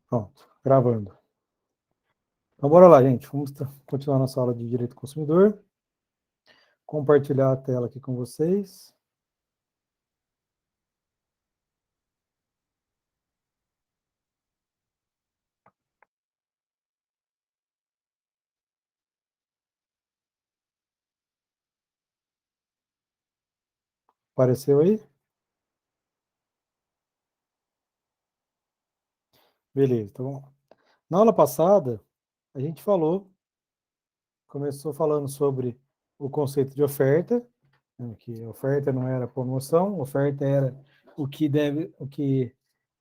Pronto, gravando. Então, bora lá, gente. Vamos continuar nossa aula de Direito do Consumidor. Compartilhar a tela aqui com vocês. Apareceu aí? Beleza, então, na aula passada, a gente começou falando sobre o conceito de oferta, né, que oferta não era promoção, oferta era o que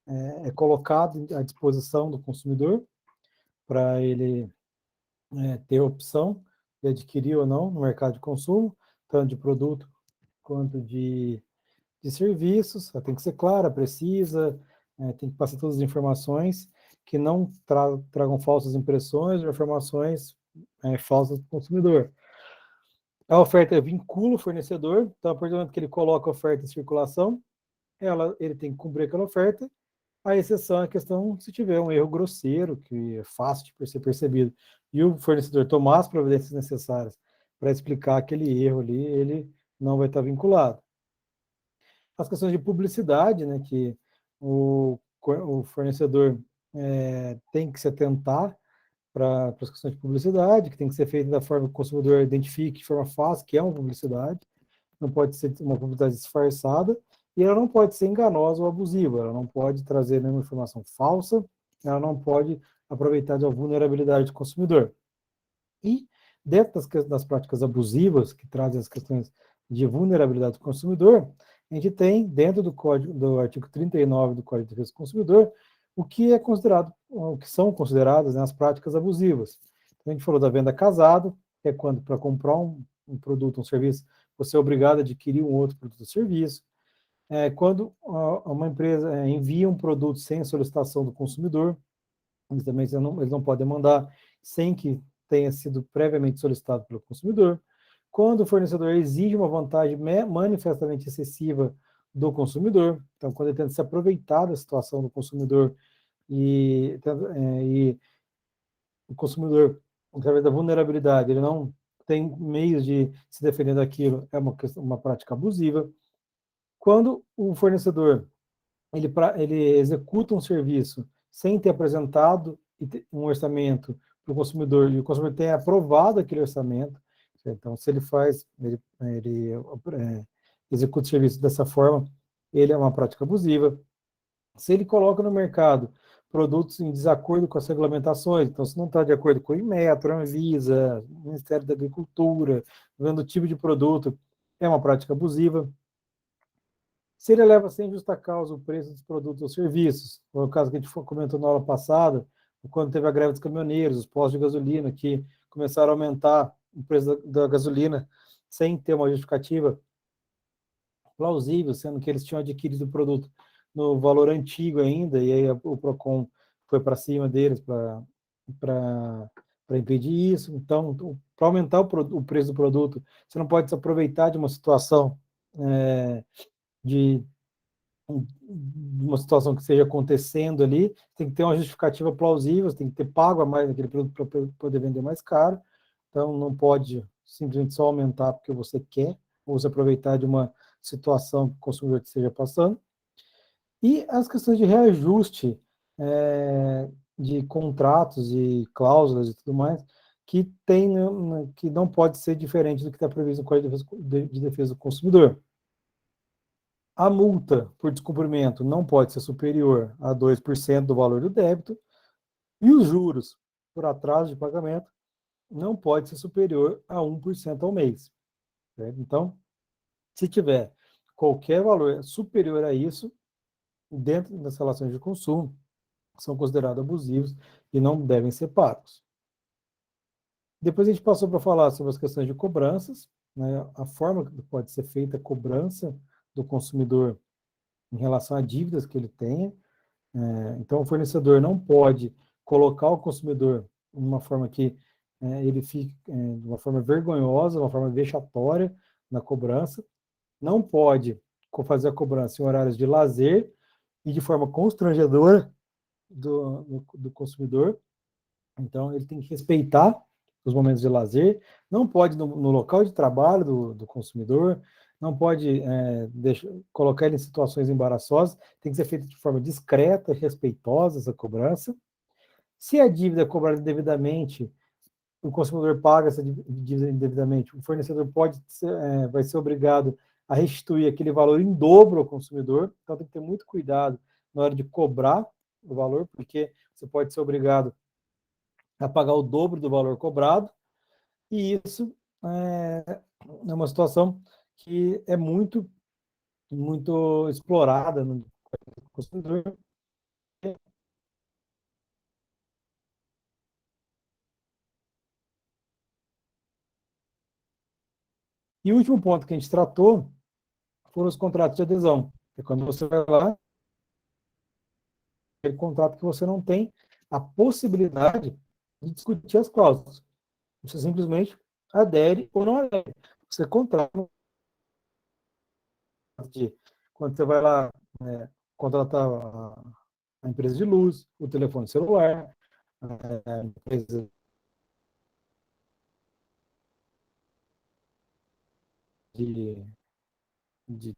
é colocado à disposição do consumidor para ele ter opção de adquirir ou não no mercado de consumo, tanto de produto quanto de serviços. Ela tem que ser clara, precisa, tem que passar todas as informações que não tragam falsas impressões ou informações falsas para o consumidor. A oferta vincula o fornecedor, então, a partir do momento que ele coloca a oferta em circulação, ele tem que cumprir aquela oferta. A exceção é a questão se tiver um erro grosseiro, que é fácil de ser percebido, e o fornecedor tomar as providências necessárias para explicar aquele erro ali, ele não vai estar vinculado. As questões de publicidade, né, que o fornecedor tem que se atentar para as questões de publicidade, que tem que ser feito da forma que o consumidor identifique de forma fácil, que é uma publicidade, não pode ser uma publicidade disfarçada, e ela não pode ser enganosa ou abusiva, ela não pode trazer nenhuma informação falsa, ela não pode aproveitar da vulnerabilidade do consumidor. E dentro das práticas abusivas, que trazem as questões de vulnerabilidade do consumidor, a gente tem, dentro do artigo 39 do Código de Defesa do Consumidor, o que são consideradas, né, as práticas abusivas. Então, a gente falou da venda casado, que é quando, para comprar um produto, um serviço, você é obrigado a adquirir um outro produto ou serviço. Quando uma empresa envia um produto sem solicitação do consumidor, eles não podem mandar sem que tenha sido previamente solicitado pelo consumidor. Quando o fornecedor exige uma vantagem manifestamente excessiva do consumidor, então, quando ele tenta se aproveitar da situação do consumidor e o consumidor, através da vulnerabilidade, ele não tem meios de se defender daquilo, é uma prática abusiva. Quando o fornecedor ele executa um serviço sem ter apresentado um orçamento para o consumidor, e o consumidor tem aprovado aquele orçamento, então, se ele executa o serviço dessa forma, ele é uma prática abusiva. Se ele coloca no mercado produtos em desacordo com as regulamentações, então, se não está de acordo com o Inmetro, a Anvisa, o Ministério da Agricultura, vendo o tipo de produto, é uma prática abusiva. Se ele eleva sem justa causa o preço dos produtos ou serviços, foi o caso que a gente comentou na aula passada, quando teve a greve dos caminhoneiros, os postos de gasolina, que começaram a aumentar o preço da gasolina sem ter uma justificativa plausível, sendo que eles tinham adquirido o produto no valor antigo ainda, e aí o PROCON foi para cima deles para impedir isso. Então, para aumentar o preço do produto, você não pode se aproveitar de uma situação de uma situação que esteja acontecendo ali, tem que ter uma justificativa plausível, tem que ter pago a mais naquele produto para poder vender mais caro. Então, não pode simplesmente só aumentar porque você quer, ou se aproveitar de uma situação que o consumidor esteja passando. E as questões de reajuste de contratos e cláusulas e tudo mais, que não pode ser diferente do que está previsto no Código de Defesa do Consumidor. A multa por descumprimento não pode ser superior a 2% do valor do débito e os juros por atraso de pagamento não pode ser superior a 1% ao mês. Certo? Então, se tiver qualquer valor superior a isso, dentro das relações de consumo, são considerados abusivos e não devem ser pagos. Depois a gente passou para falar sobre as questões de cobranças, né, a forma que pode ser feita a cobrança do consumidor em relação a dívidas que ele tenha. Então, o fornecedor não pode colocar o consumidor de uma forma que ele fique de uma forma vergonhosa, uma forma vexatória na cobrança. Não pode fazer a cobrança em horários de lazer e de forma constrangedora, do consumidor. Então, ele tem que respeitar os momentos de lazer, não pode, no local de trabalho do consumidor, não pode colocar ele em situações embaraçosas, tem que ser feito de forma discreta, respeitosa essa cobrança. Se a dívida é cobrada indevidamente, o consumidor paga essa dívida indevidamente, o fornecedor vai ser obrigado a restituir aquele valor em dobro ao consumidor, então tem que ter muito cuidado na hora de cobrar o valor, porque você pode ser obrigado a pagar o dobro do valor cobrado, e isso é uma situação que é muito explorada no consumidor. E o último ponto que a gente tratou foram os contratos de adesão. É quando você vai lá, aquele contrato que você não tem a possibilidade de discutir as cláusulas. Você simplesmente adere ou não adere. Você contrata de, quando você vai lá contratar a empresa de luz, o telefone celular, a empresa de, de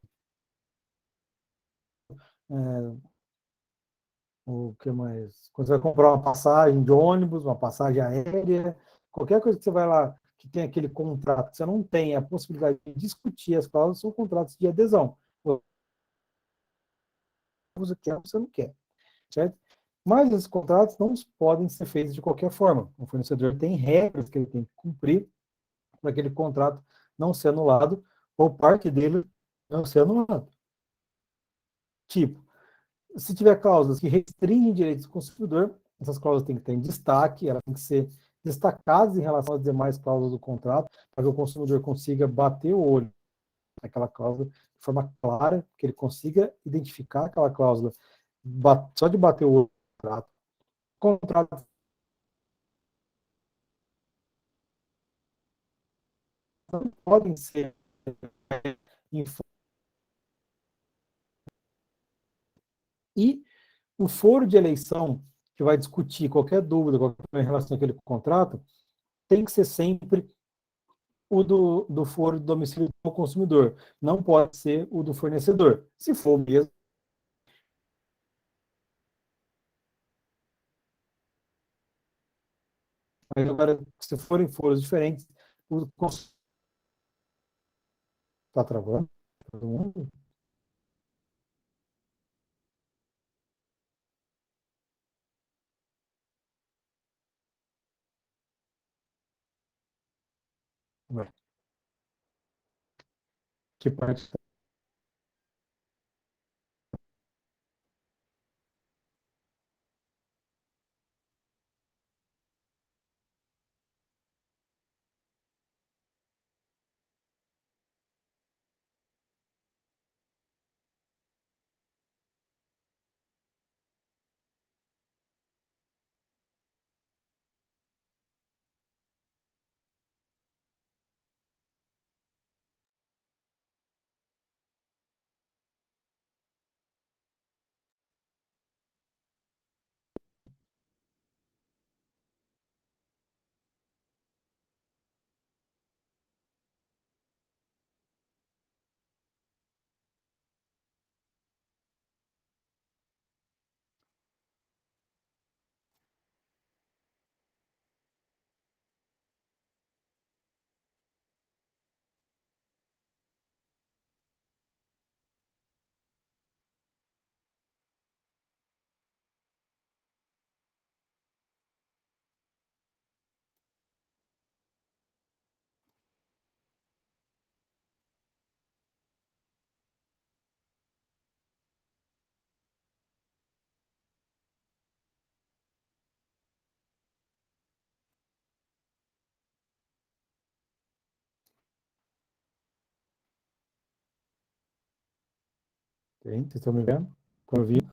o que mais? Quando você vai comprar uma passagem de ônibus, uma passagem aérea, qualquer coisa que você vai lá que tem aquele contrato, que você não tem a possibilidade de discutir as cláusulas, são contratos de adesão. Você quer, você não quer, certo? Mas esses contratos não podem ser feitos de qualquer forma. O fornecedor tem regras que ele tem que cumprir para aquele contrato não ser anulado ou parte dele não ser anulado. Tipo, se tiver cláusulas que restringem direitos do consumidor, essas cláusulas têm que ter em destaque, elas têm que ser destacadas em relação às demais cláusulas do contrato, para que o consumidor consiga bater o olho naquela cláusula de forma clara, que ele consiga identificar aquela cláusula só de bater o olho no contrato. Contratos não podem ser e o foro de eleição que vai discutir qualquer dúvida em relação àquele contrato tem que ser sempre o do foro de domicílio do consumidor. Não pode ser o do fornecedor. Se for mesmo, agora, se forem foros diferentes, o consumidor está travando. Todo mundo? Que parte? Tem? Vocês estão me vendo? Estão ouvindo?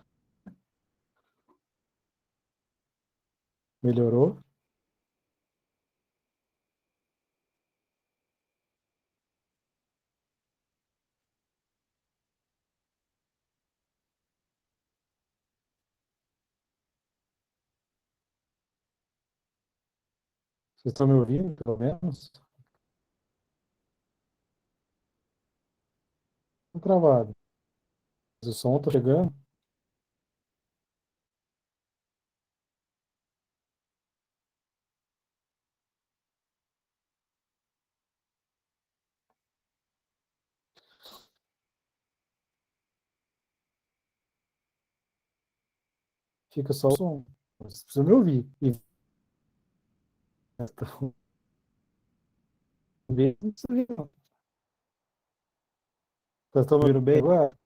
Melhorou? Vocês estão me ouvindo, pelo menos? Estou travado. O som está chegando. Fica só o som. Vocês precisam me ouvir. E ver, não precisa ouvir, não. Vocês estão me ouvindo bem agora?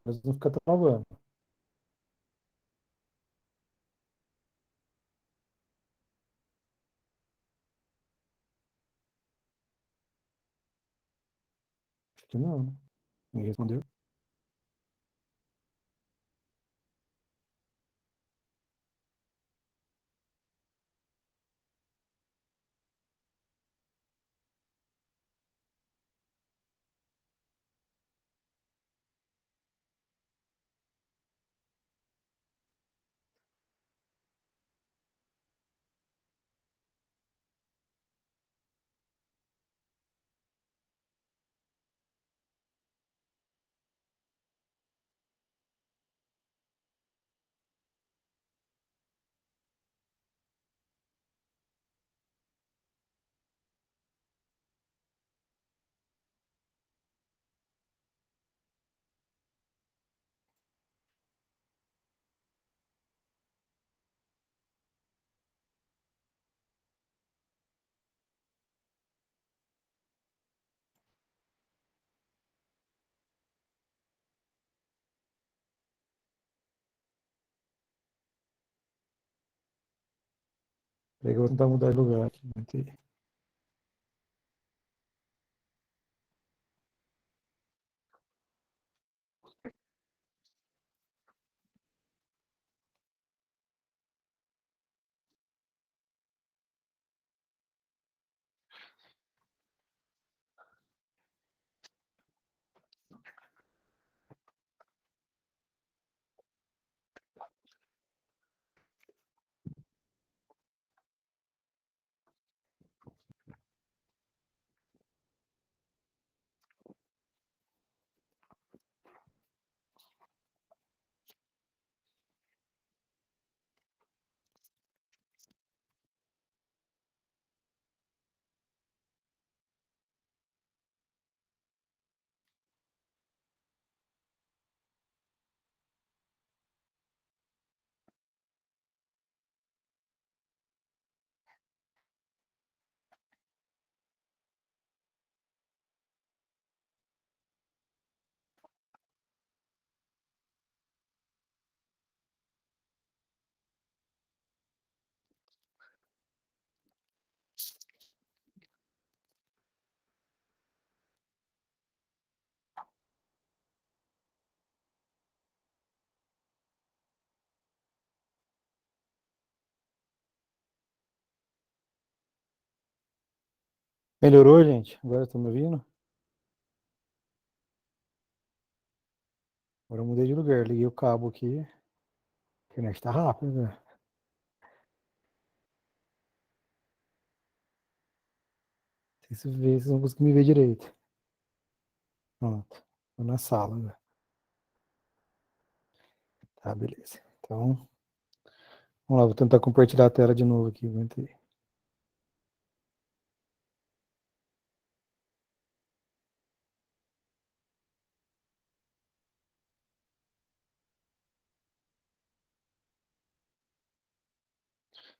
Mas não fica travando. Acho que não, né? Ninguém respondeu. Peraí que eu vou tentar mudar de lugar aqui. Melhorou, gente? Agora estão me ouvindo? Agora eu mudei de lugar. Liguei o cabo aqui. A internet tá rápida, né? Não sei se vocês vão conseguir me ver direito. Pronto. Tô na sala, né? Tá, beleza. Então, vamos lá. Vou tentar compartilhar a tela de novo aqui. Aguenta aí.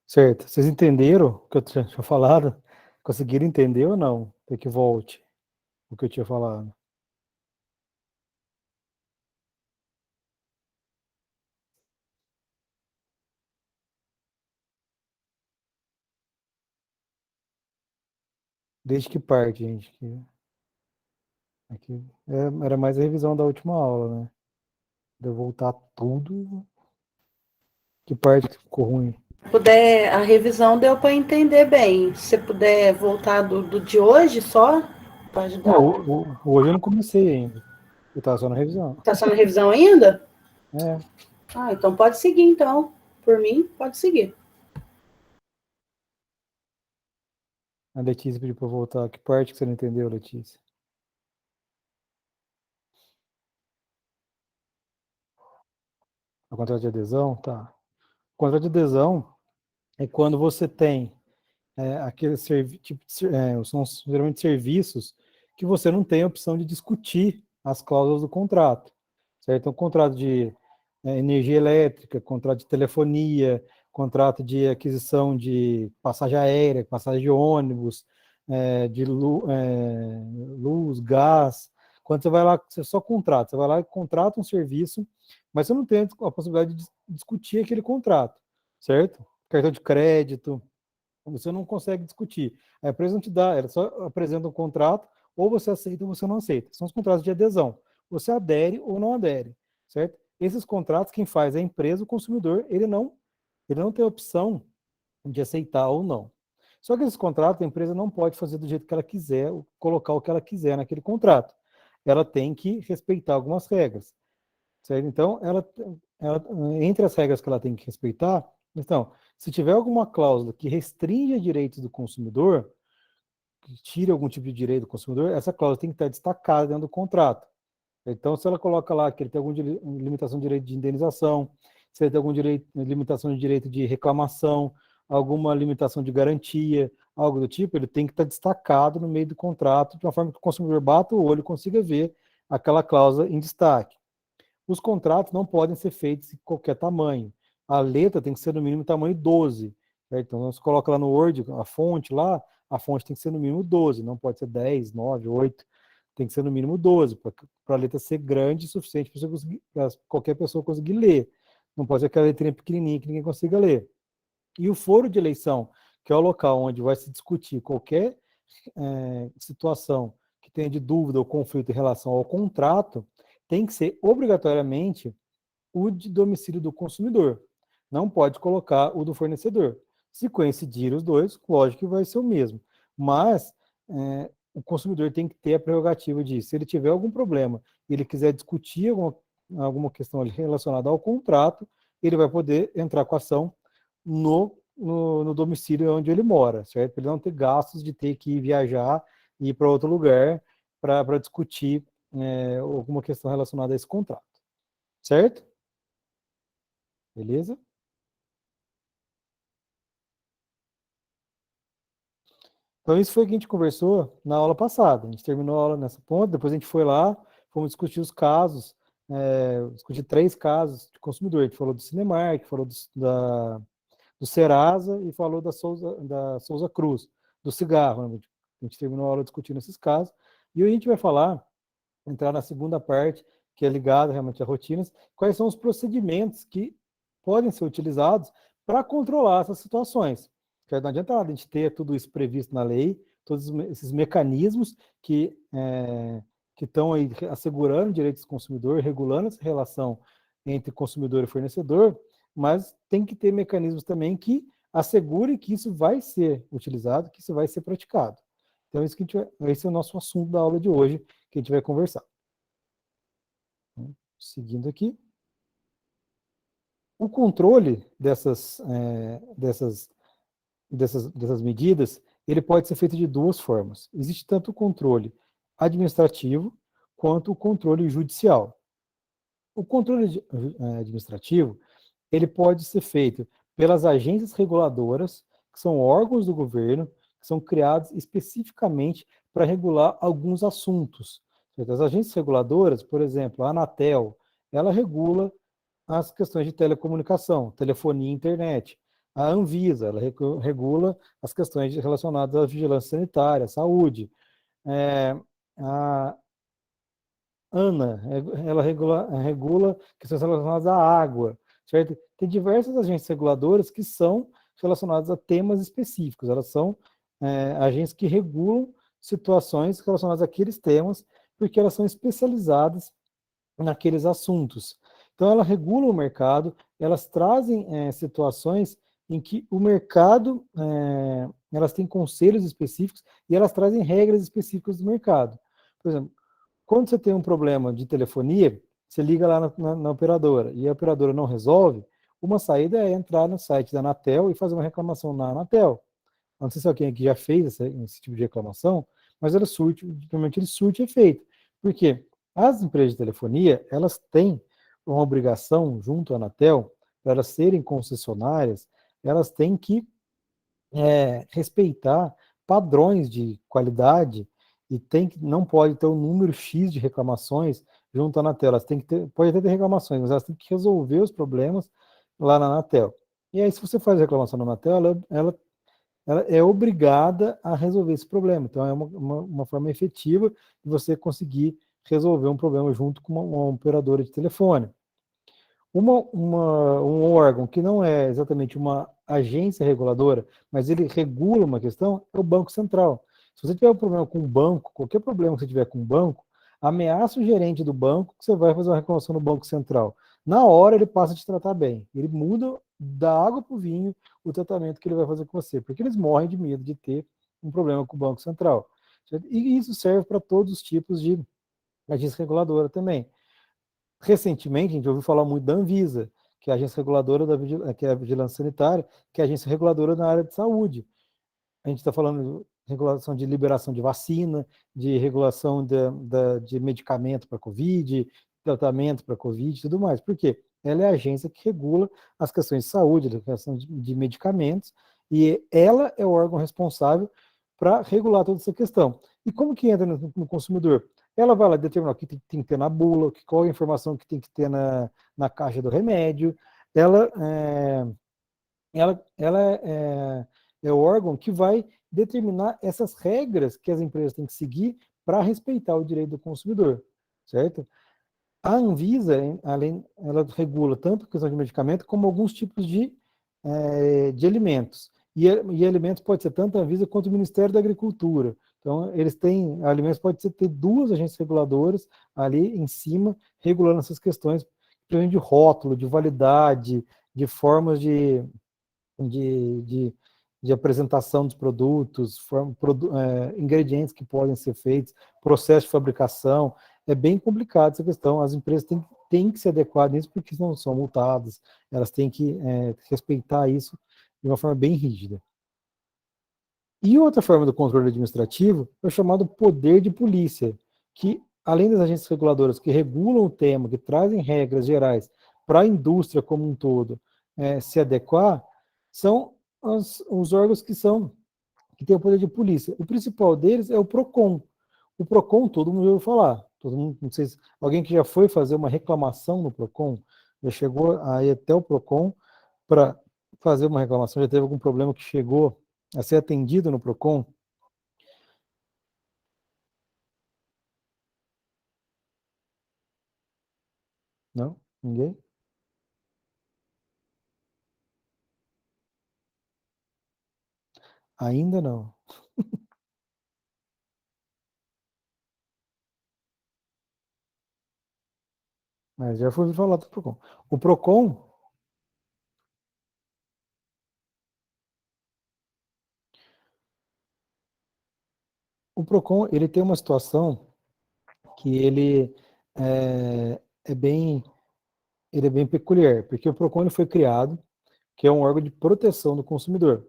Certo. Vocês entenderam o que eu tinha falado? Conseguiram entender ou não? Tem que volte o que eu tinha falado. Desde que parte, gente? Aqui, era mais a revisão da última aula, né? De eu voltar tudo. Que parte que ficou ruim? Puder, a revisão deu para entender bem. Se puder voltar do de hoje só, para Não, ajudar. hoje eu não comecei ainda. Eu tava só na revisão. Tá só na revisão ainda? É, Ah, então pode seguir então. Por mim, pode seguir. A Letícia pediu para eu voltar. Que parte que você não entendeu, Letícia? O contrato de adesão? Tá. O contrato de adesão é quando você tem aquele tipo são geralmente serviços que você não tem a opção de discutir as cláusulas do contrato, certo? Então, contrato de energia elétrica, contrato de telefonia, contrato de aquisição de passagem aérea, passagem de ônibus, de luz, gás. Quando você vai lá, você só contrata, você vai lá e contrata um serviço, mas você não tem a possibilidade de discutir aquele contrato, certo? Cartão de crédito, você não consegue discutir. A empresa não te dá, ela só apresenta um contrato, ou você aceita ou você não aceita. São os contratos de adesão. Você adere ou não adere, certo? Esses contratos, quem faz é a empresa, o consumidor, ele não tem opção de aceitar ou não. Só que esses contratos, a empresa não pode fazer do jeito que ela quiser, colocar o que ela quiser naquele contrato. Ela tem que respeitar algumas regras, certo? Então, ela, entre as regras que ela tem que respeitar, então, se tiver alguma cláusula que restringe direitos do consumidor, que tire algum tipo de direito do consumidor, essa cláusula tem que estar destacada dentro do contrato. Então, se ela coloca lá que ele tem alguma limitação de direito de indenização, se ele tem alguma limitação de direito de reclamação, alguma limitação de garantia, algo do tipo, ele tem que estar destacado no meio do contrato, de uma forma que o consumidor bata o olho e consiga ver aquela cláusula em destaque. Os contratos não podem ser feitos em qualquer tamanho. A letra tem que ser no mínimo tamanho 12. Certo? Então, você coloca lá no Word, a fonte tem que ser no mínimo 12, não pode ser 10, 9, 8. Tem que ser no mínimo 12, para a letra ser grande o suficiente para qualquer pessoa conseguir ler. Não pode ser aquela letrinha pequenininha que ninguém consiga ler. E o foro de eleição, que é o local onde vai se discutir qualquer situação que tenha de dúvida ou conflito em relação ao contrato, tem que ser obrigatoriamente o de domicílio do consumidor. Não pode colocar o do fornecedor. Se coincidir os dois, lógico que vai ser o mesmo. Mas o consumidor tem que ter a prerrogativa de, se ele tiver algum problema e ele quiser discutir alguma questão relacionada ao contrato, ele vai poder entrar com a ação no domicílio onde ele mora, certo? Para ele não ter gastos de ter que viajar e ir para outro lugar para discutir alguma questão relacionada a esse contrato, certo? Beleza? Então, isso foi o que a gente conversou na aula passada. A gente terminou a aula nessa ponta, depois a gente foi lá, fomos discutir os casos, discutir 3 casos de consumidor. A gente falou do Cinemark, falou do Serasa e falou da Souza Cruz, do cigarro. Né? A gente terminou a aula discutindo esses casos. E hoje a gente vai entrar na segunda parte, que é ligada realmente a rotinas, quais são os procedimentos que podem ser utilizados para controlar essas situações. Porque não adianta nada a gente ter tudo isso previsto na lei, todos esses mecanismos que estão aí assegurando direitos do consumidor, regulando essa relação entre consumidor e fornecedor, mas tem que ter mecanismos também que assegurem que isso vai ser utilizado, que isso vai ser praticado. Então, esse é o nosso assunto da aula de hoje, que a gente vai conversar. Seguindo aqui. O controle dessas medidas, ele pode ser feito de 2 formas. Existe tanto o controle administrativo quanto o controle judicial. O controle administrativo, ele pode ser feito pelas agências reguladoras, que são órgãos do governo, que são criados especificamente para regular alguns assuntos. As agências reguladoras, por exemplo, a Anatel, ela regula as questões de telecomunicação, telefonia e internet. A Anvisa, ela regula as questões relacionadas à vigilância sanitária, saúde. A ANA, ela regula questões relacionadas à água, certo? Tem diversas agências reguladoras que são relacionadas a temas específicos, elas são agências que regulam situações relacionadas àqueles temas, porque elas são especializadas naqueles assuntos. Então, ela regula o mercado, elas trazem situações em que o mercado, elas têm conselhos específicos e elas trazem regras específicas do mercado. Por exemplo, quando você tem um problema de telefonia, você liga lá na operadora e a operadora não resolve, uma saída é entrar no site da Anatel e fazer uma reclamação na Anatel. não sei se alguém aqui já fez esse tipo de reclamação, mas ela surte, realmente ele surte efeito. Por quê? As empresas de telefonia, elas têm uma obrigação junto à Anatel, para elas serem concessionárias, elas têm que respeitar padrões de qualidade e não pode ter um número X de reclamações junto à Anatel. Elas têm que ter, pode até ter reclamações, mas elas têm que resolver os problemas lá na Anatel. E aí, se você faz reclamação na Anatel, ela é obrigada a resolver esse problema. Então, é uma forma efetiva de você conseguir resolver um problema junto com uma operadora de telefone. Um órgão que não é exatamente uma agência reguladora, mas ele regula uma questão, é o Banco Central. Se você tiver um problema com o banco, qualquer problema que você tiver com o banco, ameaça o gerente do banco que você vai fazer uma reclamação no Banco Central. Na hora ele passa a te tratar bem. Ele muda da água para o vinho o tratamento que ele vai fazer com você, porque eles morrem de medo de ter um problema com o Banco Central. E isso serve para todos os tipos de agência reguladora também. Recentemente, a gente ouviu falar muito da Anvisa, que é a agência reguladora que é a vigilância sanitária, que é a agência reguladora na área de saúde. A gente está falando de regulação de liberação de vacina, de regulação de medicamento para Covid, tratamento para Covid e tudo mais. Por quê? Ela é a agência que regula as questões de saúde, a questão de medicamentos, e ela é o órgão responsável para regular toda essa questão. E como que entra no consumidor? Ela vai lá determinar o que tem que ter na bula, qual é a informação que tem que ter na caixa do remédio. Ela é o órgão que vai determinar essas regras que as empresas têm que seguir para respeitar o direito do consumidor, certo? A Anvisa, ela regula tanto a questão de medicamento como alguns tipos de alimentos. E alimentos pode ser tanto a Anvisa quanto o Ministério da Agricultura. Então, eles têm, alimentos pode ser ter duas agências reguladoras ali em cima, regulando essas questões, principalmente de rótulo, de validade, de formas de, de, de apresentação dos produtos, ingredientes que podem ser feitos, processo de fabricação. É bem complicado essa questão. As empresas têm que se adequar nisso porque não são multadas. Elas têm que respeitar isso de uma forma bem rígida. E outra forma do controle administrativo é o chamado poder de polícia, que, além das agências reguladoras que regulam o tema, que trazem regras gerais para a indústria como um todo se adequar, são os órgãos que têm o poder de polícia. O principal deles é o PROCON. O PROCON, todo mundo já ouviu falar. Todo mundo, não sei se alguém que já foi fazer uma reclamação no PROCON, já chegou aí até o PROCON para fazer uma reclamação, já teve algum problema que chegou a ser atendido no PROCON? Não? Ninguém? Ainda não. Mas já foi falar do PROCON. O PROCON, o PROCON, ele tem uma situação que é, é bem, ele é bem peculiar, porque o PROCON ele foi criado, que é um órgão de proteção do consumidor.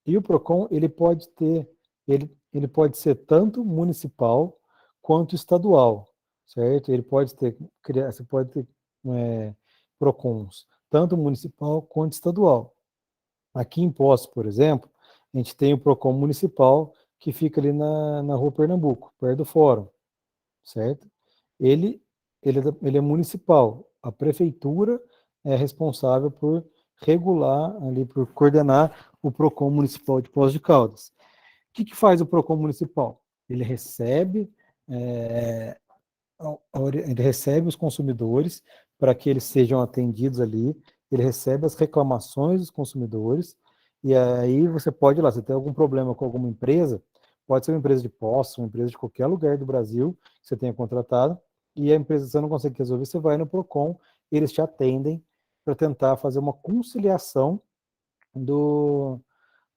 E o PROCON, ele pode ser tanto municipal quanto estadual, certo? Você pode ter PROCONs, tanto municipal quanto estadual. Aqui em Poços, por exemplo, a gente tem o PROCON municipal, que fica ali na rua Pernambuco, perto do fórum, certo? Ele, ele é municipal. A prefeitura é responsável por regular ali, por coordenar o PROCON municipal de Poços de Caldas. O que faz o PROCON municipal? Ele recebe, é, ele recebe os consumidores para que eles sejam atendidos ali, ele recebe as reclamações dos consumidores, e aí você pode ir lá, se tem algum problema com alguma empresa, pode ser uma empresa de poços, uma empresa de qualquer lugar do Brasil que você tenha contratado, e a empresa, se você não consegue resolver, você vai no PROCON, eles te atendem para tentar fazer uma conciliação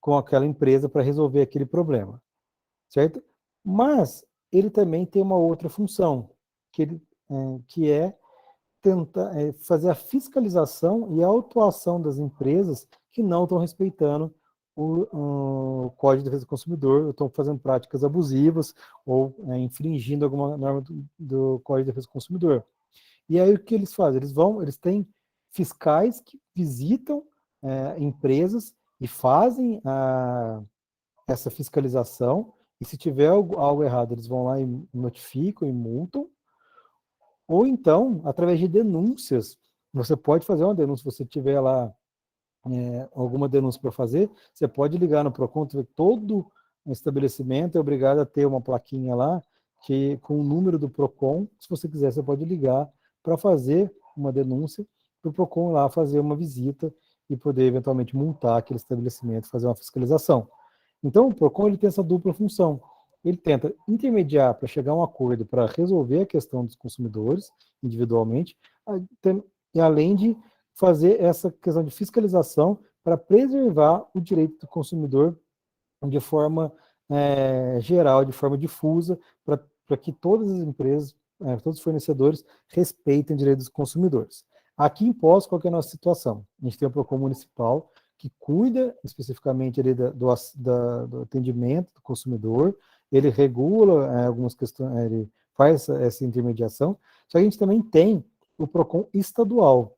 com aquela empresa para resolver aquele problema, certo? Mas ele também tem uma outra função, que é tentar fazer a fiscalização e a autuação das empresas que não estão respeitando o Código de Defesa do Consumidor, ou estão fazendo práticas abusivas ou infringindo alguma norma do Código de Defesa do Consumidor. E aí o que eles fazem? Eles têm fiscais que visitam empresas e fazem essa fiscalização, e se tiver algo errado, eles vão lá e notificam e multam, ou então, através de denúncias, você pode fazer uma denúncia, se você tiver lá alguma denúncia para fazer, você pode ligar no PROCON, todo estabelecimento é obrigado a ter uma plaquinha lá, com o número do PROCON, se você quiser, você pode ligar para fazer uma denúncia, para o PROCON lá fazer uma visita e poder eventualmente multar aquele estabelecimento, fazer uma fiscalização. Então, o PROCON ele tem essa dupla função. Ele tenta intermediar para chegar a um acordo para resolver a questão dos consumidores individualmente, e além de fazer essa questão de fiscalização para preservar o direito do consumidor de forma geral, de forma difusa, para que todas as empresas, todos os fornecedores respeitem o direito dos consumidores. Aqui em Poços, qual que é a nossa situação? A gente tem o PROCON municipal, que cuida especificamente ali do atendimento do consumidor, ele regula algumas questões, ele faz essa intermediação, só que a gente também tem o PROCON estadual.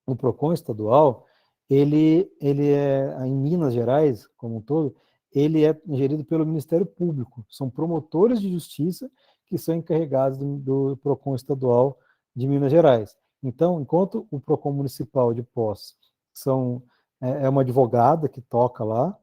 O PROCON estadual, ele é, em Minas Gerais, como um todo, ele é gerido pelo Ministério Público. São promotores de justiça que são encarregados do PROCON estadual de Minas Gerais. Então, enquanto o PROCON municipal de Poços é uma advogada que toca lá,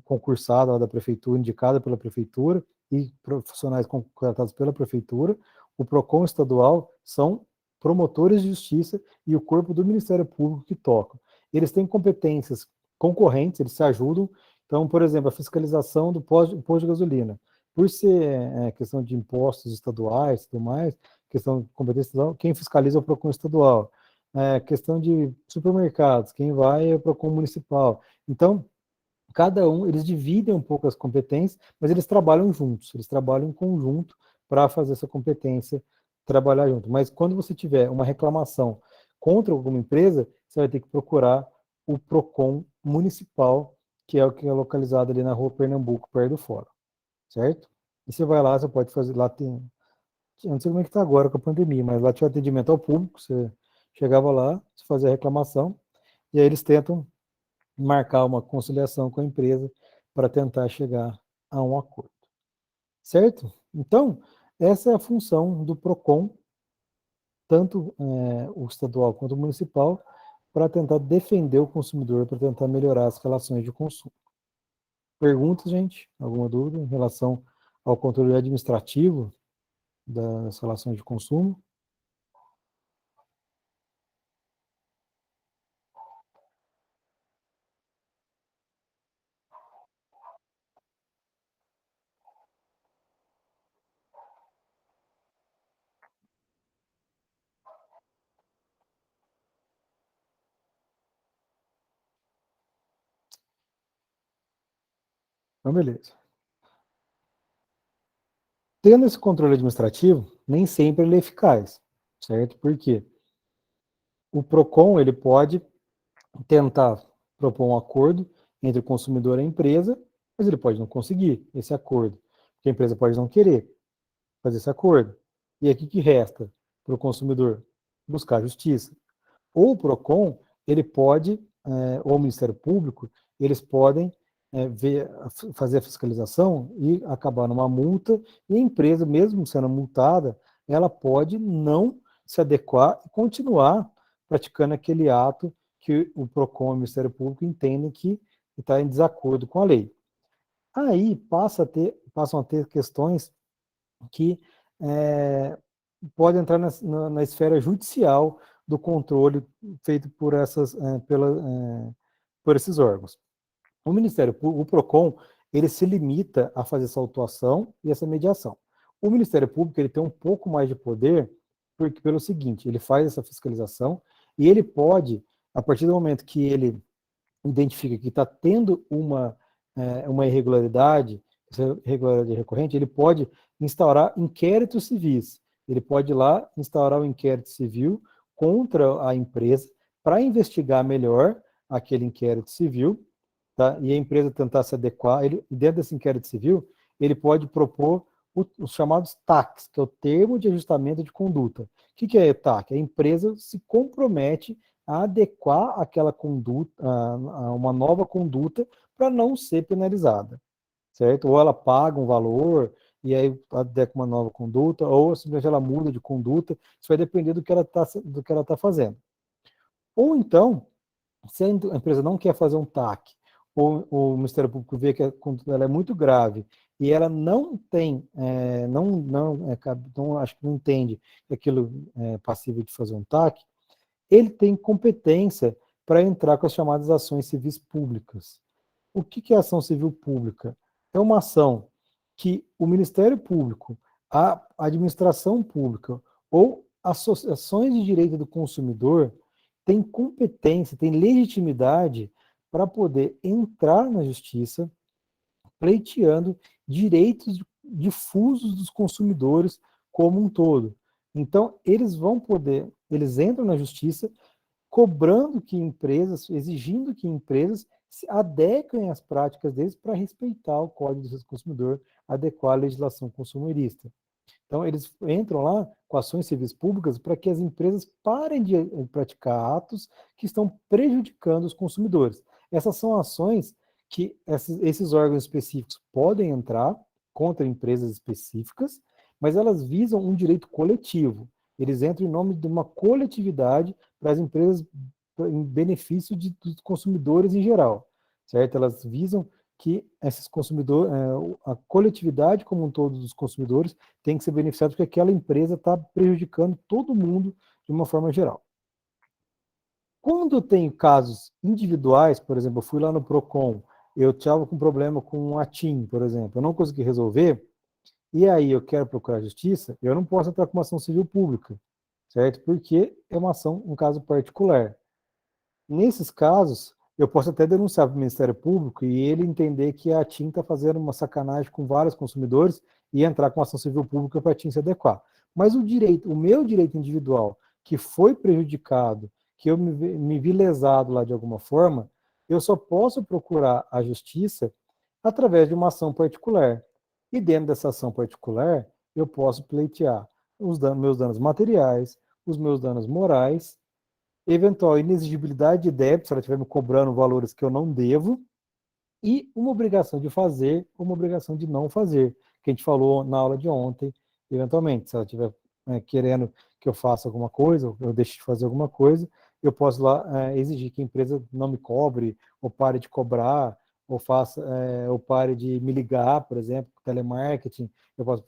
concursada lá da prefeitura, indicada pela prefeitura, e profissionais contratados pela prefeitura, o PROCON estadual são promotores de justiça e o corpo do Ministério Público que tocam. Eles têm competências concorrentes, eles se ajudam. Então, por exemplo, a fiscalização do posto de gasolina, por ser questão de impostos estaduais e tudo mais, questão de competência estadual, quem fiscaliza é o PROCON estadual. Questão de supermercados, quem vai é o PROCON municipal. Então, cada um, eles dividem um pouco as competências, mas eles trabalham juntos, eles trabalham em conjunto para fazer essa competência trabalhar junto. Mas quando você tiver uma reclamação contra alguma empresa, você vai ter que procurar o PROCON municipal, que é o que é localizado ali na Rua Pernambuco, perto do Fórum, certo? E você vai lá, você pode fazer, lá tem, eu não sei como é que está agora com a pandemia, mas lá tinha atendimento ao público, você chegava lá, você fazia a reclamação, e aí eles tentam marcar uma conciliação com a empresa para tentar chegar a um acordo. Certo? Então, essa é a função do PROCON, tanto o estadual quanto o municipal, para tentar defender o consumidor, para tentar melhorar as relações de consumo. Perguntas, gente? Alguma dúvida em relação ao controle administrativo das relações de consumo? Então, beleza. Tendo esse controle administrativo, nem sempre ele é eficaz, certo? Por quê? O PROCON, ele pode tentar propor um acordo entre o consumidor e a empresa, mas ele pode não conseguir esse acordo, porque a empresa pode não querer fazer esse acordo. E aqui que resta para o consumidor? Buscar justiça. Ou o PROCON, ele pode, ou o Ministério Público, eles podem fazer a fiscalização e acabar numa multa, e a empresa, mesmo sendo multada, ela pode não se adequar e continuar praticando aquele ato que o PROCON e o Ministério Público entendem que está em desacordo com a lei. Aí passam a ter questões que podem entrar na esfera judicial do controle feito por esses órgãos. O Ministério Público, o PROCON, ele se limita a fazer essa autuação e essa mediação. O Ministério Público ele tem um pouco mais de poder, porque pelo seguinte, ele faz essa fiscalização e ele pode, a partir do momento que ele identifica que está tendo uma irregularidade, essa irregularidade recorrente, ele pode instaurar inquéritos civis. Ele pode ir lá instaurar um inquérito civil contra a empresa para investigar melhor aquele inquérito civil, tá? E a empresa tentar se adequar, dentro desse inquérito civil, ele pode propor os chamados TACs, que é o Termo de Ajustamento de Conduta. O que é TAC? A empresa se compromete a adequar aquela conduta a uma nova conduta para não ser penalizada, certo? Ou ela paga um valor e aí adequa uma nova conduta, ou simplesmente ela muda de conduta, isso vai depender do que ela está fazendo. Ou então, se a empresa não quer fazer um TAC, ou o Ministério Público vê que a conduta ela é muito grave e ela não tem, acho que não entende que aquilo é passível de fazer um TAC, ele tem competência para entrar com as chamadas ações civis públicas. O que é ação civil pública? É uma ação que o Ministério Público, a administração pública ou associações de direito do consumidor têm competência, têm legitimidade para poder entrar na justiça pleiteando direitos difusos dos consumidores como um todo. Então, eles entram na justiça cobrando que empresas, exigindo que empresas se adequem às práticas deles para respeitar o Código do Consumidor, adequar a legislação consumerista. Então, eles entram lá com ações civis públicas para que as empresas parem de praticar atos que estão prejudicando os consumidores. Essas são ações que esses órgãos específicos podem entrar contra empresas específicas, mas elas visam um direito coletivo. Eles entram em nome de uma coletividade para as empresas, em benefício dos consumidores em geral, certo? Elas visam que esses consumidores, a coletividade como um todo dos consumidores tem que ser beneficiada porque aquela empresa está prejudicando todo mundo de uma forma geral. Quando eu tenho casos individuais, por exemplo, eu fui lá no Procon, eu estava com problema com a TIM, por exemplo, eu não consegui resolver, e aí eu quero procurar justiça, eu não posso entrar com uma ação civil pública, certo? Porque é uma ação, um caso particular. Nesses casos, eu posso até denunciar para o Ministério Público e ele entender que a TIM está fazendo uma sacanagem com vários consumidores e entrar com ação civil pública para a TIM se adequar. Mas o meu direito individual, que foi prejudicado, que eu me vi lesado lá de alguma forma, eu só posso procurar a justiça através de uma ação particular. E dentro dessa ação particular, eu posso pleitear meus danos materiais, os meus danos morais, eventual inexigibilidade de débito, se ela estiver me cobrando valores que eu não devo, e uma obrigação de fazer, uma obrigação de não fazer, que a gente falou na aula de ontem, eventualmente, se ela estiver querendo que eu faça alguma coisa, ou eu deixe de fazer alguma coisa, eu posso lá exigir que a empresa não me cobre, ou pare de cobrar, ou pare de me ligar, por exemplo, telemarketing, eu posso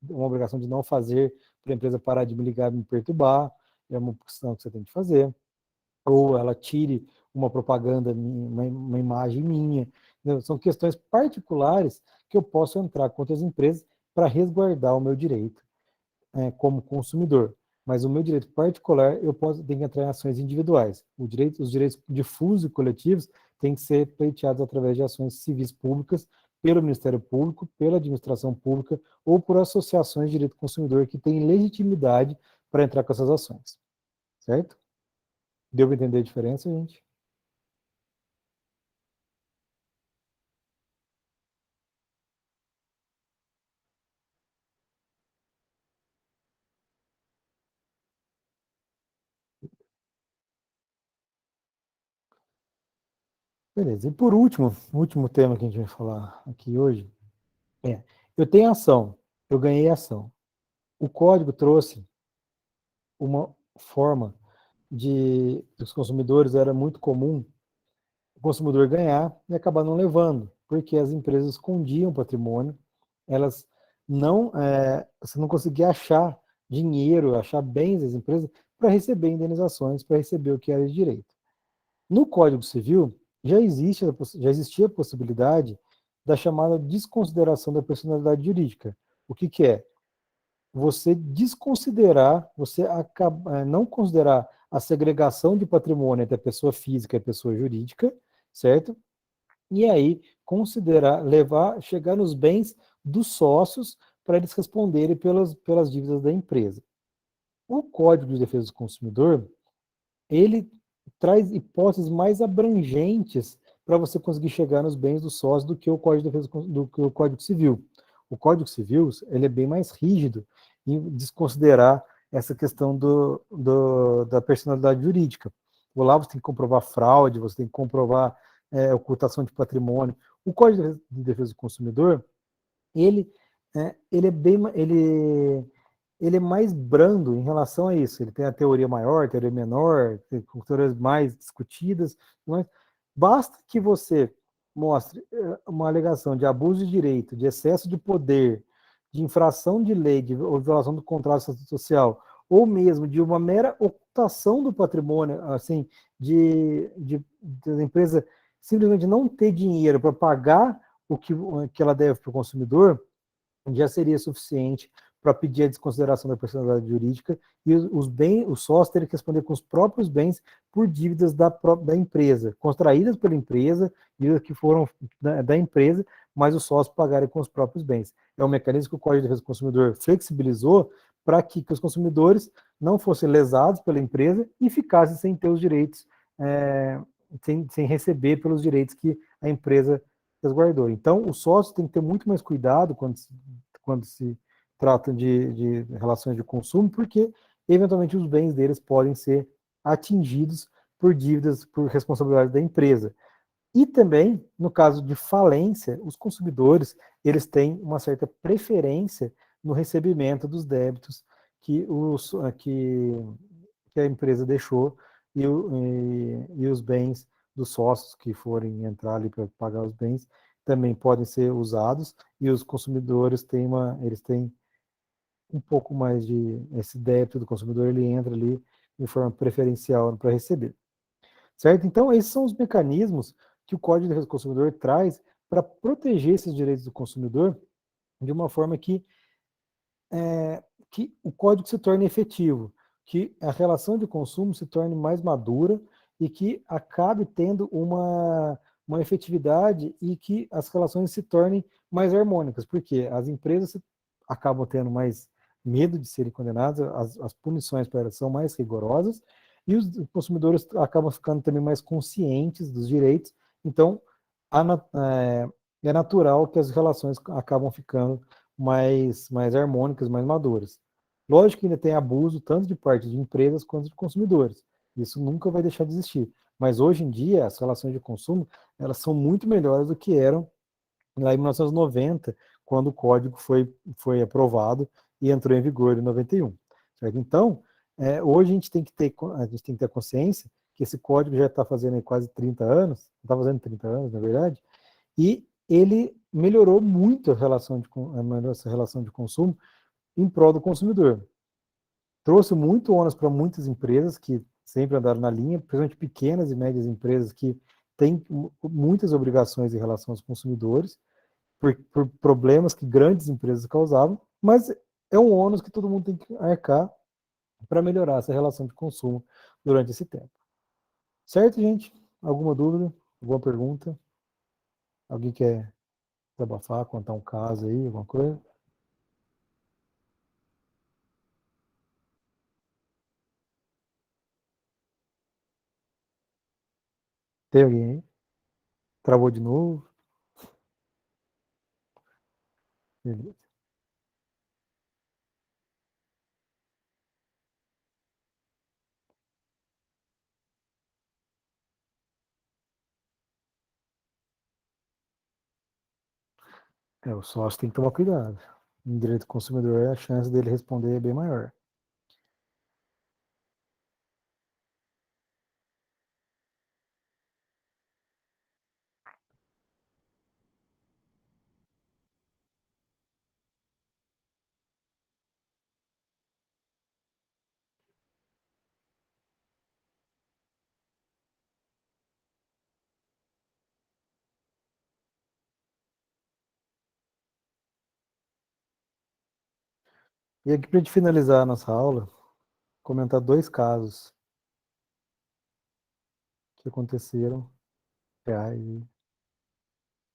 uma obrigação de não fazer para a empresa parar de me ligar e me perturbar, é uma questão que você tem que fazer, ou ela tire uma propaganda, uma imagem minha. Entendeu? São questões particulares que eu posso entrar contra as empresas para resguardar o meu direito como consumidor. Mas o meu direito particular, tenho que entrar em ações individuais. Os direitos difusos e coletivos têm que ser pleiteados através de ações civis públicas, pelo Ministério Público, pela administração pública ou por associações de direito do consumidor que têm legitimidade para entrar com essas ações. Certo? Deu para entender a diferença, gente? Beleza. E por último, o último tema que a gente vai falar aqui hoje é: eu tenho ação, eu ganhei ação. O código trouxe uma forma de os consumidores, era muito comum o consumidor ganhar e acabar não levando, porque as empresas escondiam patrimônio, elas você não conseguia achar dinheiro, achar bens das empresas para receber indenizações, para receber o que era de direito. No Código Civil, já existia a possibilidade da chamada desconsideração da personalidade jurídica. O que é? Você desconsiderar, não considerar a segregação de patrimônio entre a pessoa física e a pessoa jurídica, certo? E aí chegar nos bens dos sócios para eles responderem pelas dívidas da empresa. O Código de Defesa do Consumidor, ele traz hipóteses mais abrangentes para você conseguir chegar nos bens do sócio do que o Código de Defesa, do que o Código Civil. O Código Civil ele é bem mais rígido em desconsiderar essa questão da personalidade jurídica. Lá você tem que comprovar fraude, você tem que comprovar ocultação de patrimônio. O Código de Defesa do Consumidor, ele, ele é bem, ele é mais brando em relação a isso. Ele tem a teoria maior, teoria menor, tem teorias mais discutidas, mas basta que você mostre uma alegação de abuso de direito, de excesso de poder, de infração de lei, ou violação do contrato social, ou mesmo de uma mera ocultação do patrimônio, assim, de empresa simplesmente não ter dinheiro para pagar que ela deve para o consumidor, já seria suficiente para pedir a desconsideração da personalidade jurídica e os sócios teriam que responder com os próprios bens por dívidas da empresa, contraídas pela empresa, dívidas que foram da empresa, mas os sócios pagarem com os próprios bens. É um mecanismo que o Código de Defesa do Consumidor flexibilizou para que os consumidores não fossem lesados pela empresa e ficassem sem ter os direitos, sem receber pelos direitos que a empresa resguardou. Então, o sócio tem que ter muito mais cuidado quando se trata de relações de consumo, porque eventualmente os bens deles podem ser atingidos por dívidas, por responsabilidade da empresa. E também, no caso de falência, os consumidores eles têm uma certa preferência no recebimento dos débitos que a empresa deixou e os bens dos sócios que forem entrar ali para pagar os bens também podem ser usados e os consumidores eles têm um pouco mais de esse débito do consumidor, ele entra ali de forma preferencial para receber, certo? Então esses são os mecanismos que o Código de Defesa do Consumidor traz para proteger esses direitos do consumidor de uma forma que o código se torne efetivo, que a relação de consumo se torne mais madura e que acabe tendo uma efetividade e que as relações se tornem mais harmônicas, porque as empresas acabam tendo mais medo de serem condenadas, as punições para elas são mais rigorosas e os consumidores acabam ficando também mais conscientes dos direitos, então é natural que as relações acabam ficando mais harmônicas, mais maduras. Lógico que ainda tem abuso tanto de parte de empresas quanto de consumidores. Isso nunca vai deixar de existir. Mas hoje em dia, as relações de consumo, elas são muito melhores do que eram lá em 1990, quando o código foi aprovado e entrou em vigor em 91. Certo? Então, hoje a gente tem que ter consciência que esse código já está fazendo quase 30 anos, está fazendo 30 anos, na verdade, e ele melhorou muito essa relação de consumo em prol do consumidor. Trouxe muito ônus para muitas empresas que sempre andaram na linha, principalmente pequenas e médias empresas que têm muitas obrigações em relação aos consumidores, por problemas que grandes empresas causavam, mas é um ônus que todo mundo tem que arcar para melhorar essa relação de consumo durante esse tempo. Certo, gente? Alguma dúvida? Alguma pergunta? Alguém quer desabafar, contar um caso aí, alguma coisa? Tem alguém aí? Travou de novo? Beleza. O sócio tem que tomar cuidado. Em direito do consumidor, a chance dele responder é bem maior. E aqui, para a gente finalizar a nossa aula, comentar dois casos que aconteceram reais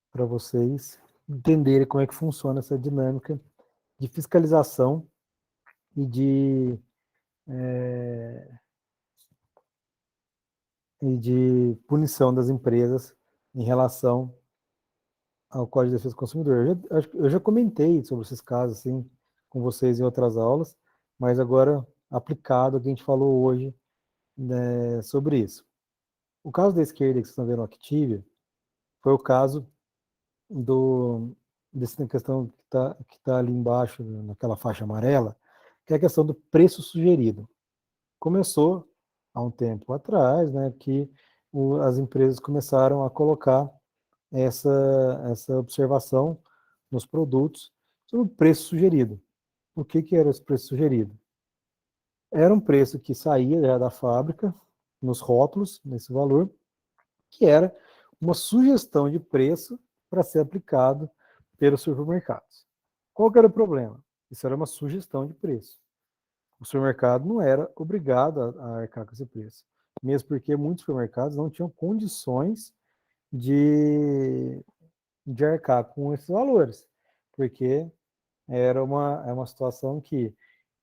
para vocês entenderem como é que funciona essa dinâmica de fiscalização e e de punição das empresas em relação ao Código de Defesa do Consumidor. Eu já comentei sobre esses casos assim, com vocês em outras aulas, mas agora aplicado ao que a gente falou hoje, né, sobre isso. O caso da esquerda que vocês estão vendo no Activia foi o caso dessa questão que tá ali embaixo, naquela faixa amarela, que é a questão do preço sugerido. Começou há um tempo atrás, né, que as empresas começaram a colocar essa observação nos produtos sobre o preço sugerido. O que era esse preço sugerido? Era um preço que saía já da fábrica, nos rótulos, nesse valor, que era uma sugestão de preço para ser aplicado pelos supermercados. Qual que era o problema? Isso era uma sugestão de preço. O supermercado não era obrigado a arcar com esse preço, mesmo porque muitos supermercados não tinham condições de, de arcar com esses valores, porque é uma situação que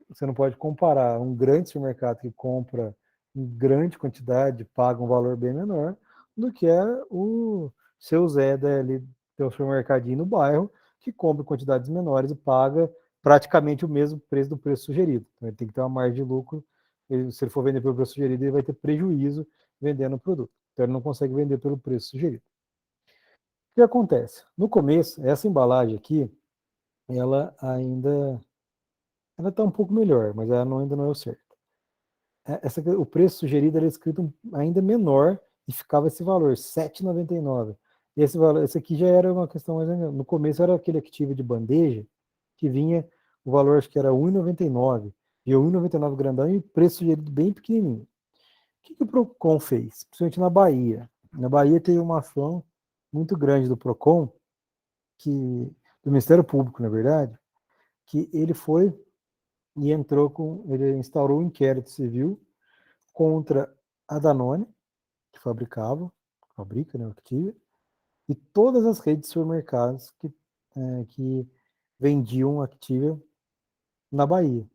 você não pode comparar um grande supermercado que compra em grande quantidade, paga um valor bem menor, do que é o seu Zé ali, teu supermercadinho no bairro, que compra em quantidades menores e paga praticamente o mesmo preço do preço sugerido. Então, ele tem que ter uma margem de lucro. Se ele for vender pelo preço sugerido, ele vai ter prejuízo vendendo o produto. Então, ele não consegue vender pelo preço sugerido. O que acontece? No começo, essa embalagem aqui, ela ainda ela está um pouco melhor, mas ela ainda não é o certo. O preço sugerido era escrito ainda menor e ficava esse valor, R$ 7,99. Esse aqui já era uma questão mais. No começo era aquele Activia de bandeja, que vinha, o valor acho que era R$ 1,99, e R$ 1,99 grandão e o preço sugerido bem pequenininho. O que o Procon fez? Principalmente na Bahia. Na Bahia teve uma ação muito grande do Procon, do Ministério Público, na verdade, que ele foi e ele instaurou um inquérito civil contra a Danone, que fabrica, né, o Activia, e todas as redes de supermercados que vendiam Activia na Bahia,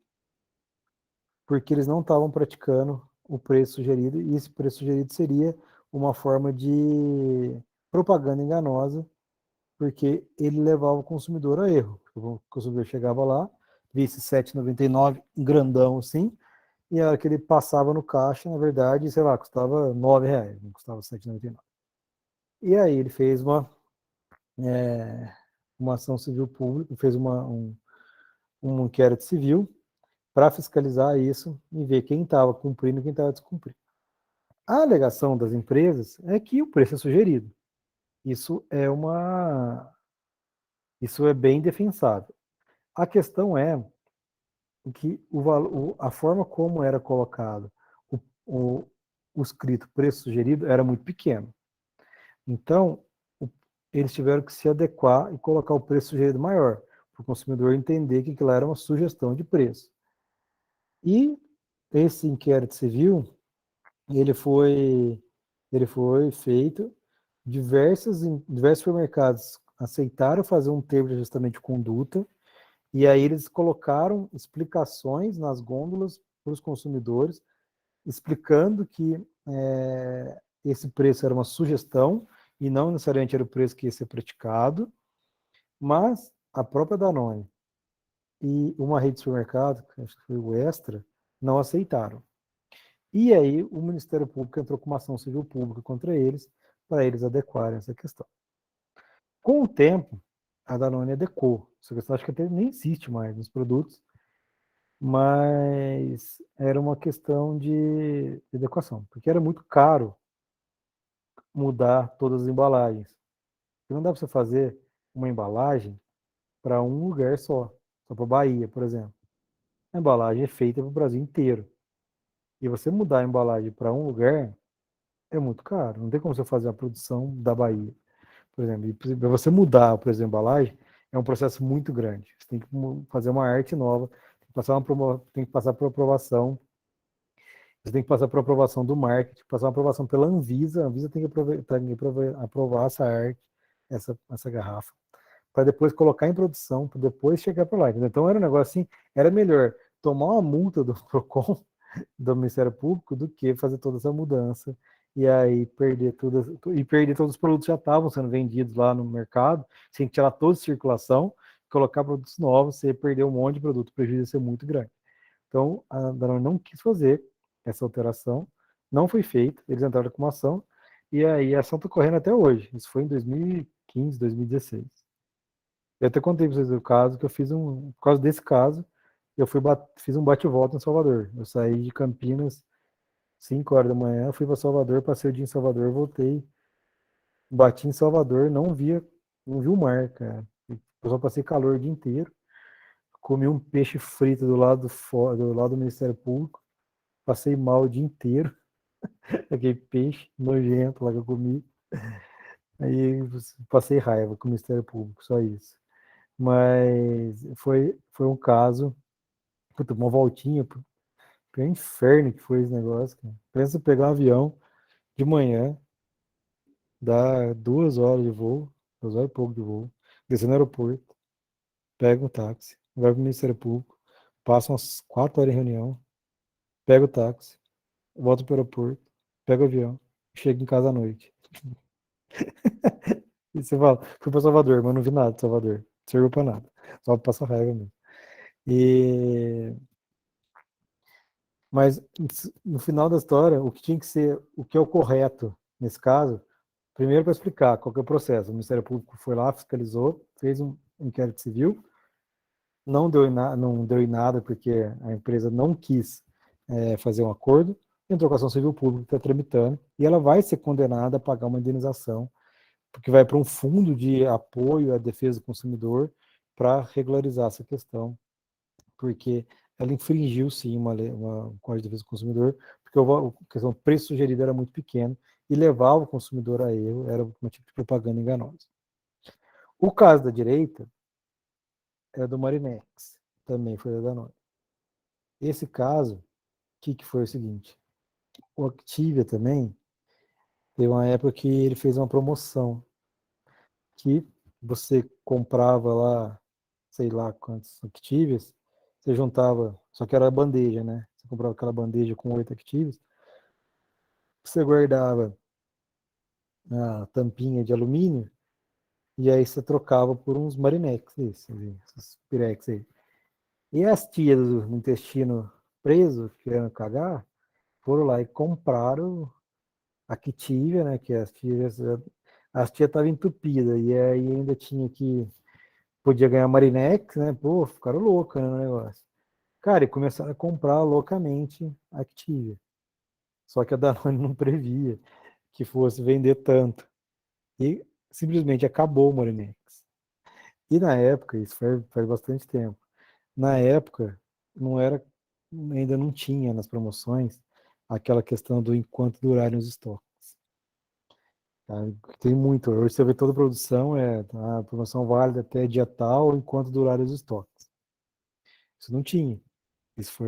porque eles não estavam praticando o preço sugerido, e esse preço sugerido seria uma forma de propaganda enganosa, porque ele levava o consumidor a erro. O consumidor chegava lá, via esse 7,99 grandão assim, e a hora que ele passava no caixa, na verdade, sei lá, custava R$ 9, não custava 7,99. E aí ele fez uma ação civil pública, fez um inquérito civil para fiscalizar isso e ver quem estava cumprindo e quem estava descumprindo. A alegação das empresas é que o preço é sugerido. Isso isso é bem defensável. A questão é que a forma como era colocado o, o, o escrito preço sugerido era muito pequeno. Então, eles tiveram que se adequar e colocar o preço sugerido maior, para o consumidor entender que aquilo era uma sugestão de preço. E esse inquérito civil, ele foi feito, diversos supermercados aceitaram fazer um termo de ajustamento de conduta, e aí eles colocaram explicações nas gôndolas para os consumidores, explicando que esse preço era uma sugestão e não necessariamente era o preço que ia ser praticado, mas a própria Danone e uma rede de supermercado, acho que foi o Extra, não aceitaram. E aí o Ministério Público entrou com uma ação civil pública contra eles, para eles adequarem essa questão. Com o tempo, a Danone adequou. Essa questão acho que até nem existe mais nos produtos, mas era uma questão de adequação, porque era muito caro mudar todas as embalagens. Não dá para você fazer uma embalagem para um lugar só para Bahia, por exemplo. A embalagem é feita para o Brasil inteiro. E você mudar a embalagem para um lugar é muito caro. Não tem como você fazer a produção da Bahia, por exemplo. E para você mudar, por exemplo, a embalagem, é um processo muito grande. Você tem que fazer uma arte nova, tem que passar por aprovação. Você tem que passar por aprovação do marketing, passar uma aprovação pela Anvisa. A Anvisa tem que aprovar essa arte, essa garrafa, para depois colocar em produção, para depois chegar para lá. Entendeu? Então era um negócio assim, era melhor tomar uma multa do Procon, do Ministério Público, do que fazer toda essa mudança e aí perder tudo, e perder todos os produtos que já estavam sendo vendidos lá no mercado, sem tirar toda a circulação, colocar produtos novos, você perder um monte de produto, o prejuízo ia ser muito grande. Então, a Danone não quis fazer essa alteração, não foi feita, eles entraram com uma ação, e aí a ação está correndo até hoje. Isso foi em 2015, 2016. Eu até contei para vocês o caso, que eu fiz por causa desse caso, eu fiz um bate-volta em Salvador. Eu saí de Campinas 5 horas da manhã, fui para Salvador, passei o dia em Salvador, voltei, bati em Salvador, não vi o mar, cara. Eu só passei calor o dia inteiro, comi um peixe frito do lado do Ministério Público, passei mal o dia inteiro, aquele peixe nojento lá que eu comi, aí passei raiva com o Ministério Público, só isso. Mas foi um caso, puta, uma voltinha pro inferno que foi esse negócio, cara. Pensa em pegar um avião de manhã, dá 2 horas de voo, 2 horas e pouco de voo, descer no aeroporto, pega um táxi, vai pro Ministério Público, passa umas 4 horas em reunião, pega o táxi, volta pro aeroporto, pega o avião, chega em casa à noite. E você fala, fui pra Salvador, mas não vi nada de Salvador. Não serviu pra nada. Só passa raiva mesmo. E... Mas no final da história, o que tinha que ser, o que é o correto nesse caso, primeiro para explicar qual que é o processo. O Ministério Público foi lá, fiscalizou, fez um inquérito civil, não deu em nada porque a empresa não quis fazer um acordo, entrou com a ação civil pública, está tramitando, e ela vai ser condenada a pagar uma indenização, porque vai para um fundo de apoio à defesa do consumidor para regularizar essa questão, porque ela infringiu sim uma Código de Defesa do Consumidor, porque a questão do preço sugerido era muito pequeno e levava o consumidor a erro, era um tipo de propaganda enganosa. O caso da direita é do Marinex, também foi da Danone. Esse caso, o que foi o seguinte, o Activia também, teve uma época que ele fez uma promoção, que você comprava lá, sei lá quantos Activias, você juntava, só que era bandeja, né? Você comprava aquela bandeja com 8 Activias, você guardava a tampinha de alumínio e aí você trocava por uns Marinex, esses Pirex aí. E as tias do intestino preso, querendo cagar, foram lá e compraram a Activia, né? Que as tias estavam entupidas e aí ainda tinha que podia ganhar Marinex, né? Pô, ficaram loucos, né, no negócio. Cara, e começaram a comprar loucamente a Activia. Só que a Danone não previa que fosse vender tanto. E simplesmente acabou o Morinex. E na época, isso faz bastante tempo, na época não era, ainda não tinha nas promoções aquela questão do enquanto durarem os estoques. Tá? Tem muito, hoje você vê toda a produção, a promoção válida até dia tal, enquanto durarem os estoques. Isso não tinha. Isso